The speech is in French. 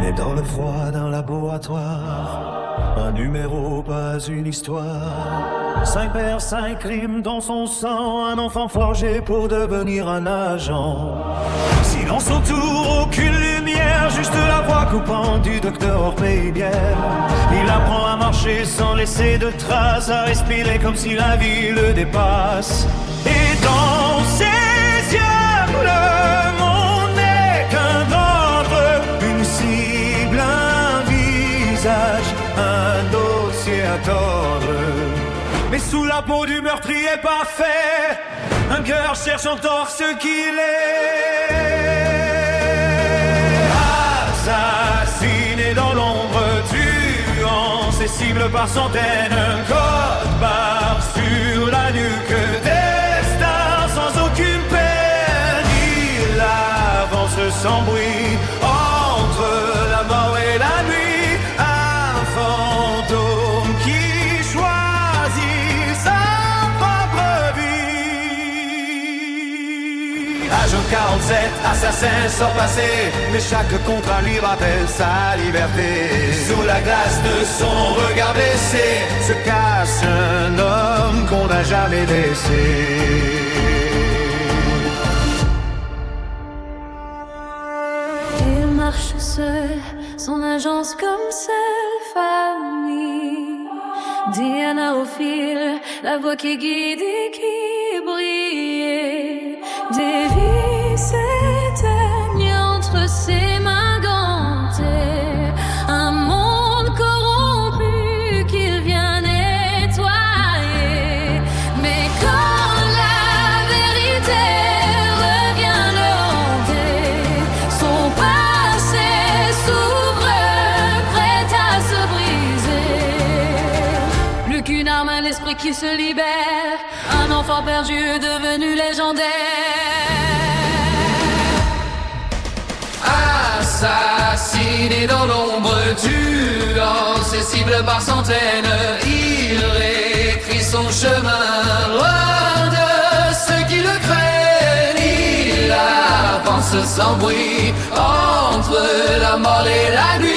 Né dans le froid d'un laboratoire, un numéro, pas une histoire. 5 pères, 5 crimes dans son sang, un enfant forgé pour devenir un agent. Silence autour, aucune lumière, juste la voix coupante du docteur Pébière. Il apprend à marcher sans laisser de traces, à respirer comme si la vie le dépasse. Et dans ses yeux, le monde n'est qu'un ordre, une cible, un visage, un dossier à tordre. Mais sous la peau du meurtrier parfait, un cœur cherche encore ce qu'il est. Assassiné dans l'ombre, tuant ses cibles par centaines, un code barre sur la nuque, destin sans aucune peine. Il avance sans bruit entre la mort et la nuit, un fantôme qui choisit sa propre vie. Agent 47, assassin sans passé, mais chaque contrat lui rappelle sa liberté. Sous la glace de son regard baissé se cache un homme qu'on n'a jamais laissé. Il marche seul, son agence comme seule famille. Diana au fil, la voix qui guide et qui brille. Des vies s'éteignent entre ses mains gantées. Un monde corrompu qu'il vient nettoyer. Mais quand la vérité revient le hanter, son passé s'ouvre, prêt à se briser. Plus qu'une arme, un esprit qui se libère, un enfant perdu devenu légendaire. Assassiné dans l'ombre, tuant ses cibles par centaines, il réécrit son chemin, loin de ceux qui le craignent. Il avance sans bruit entre la mort et la nuit.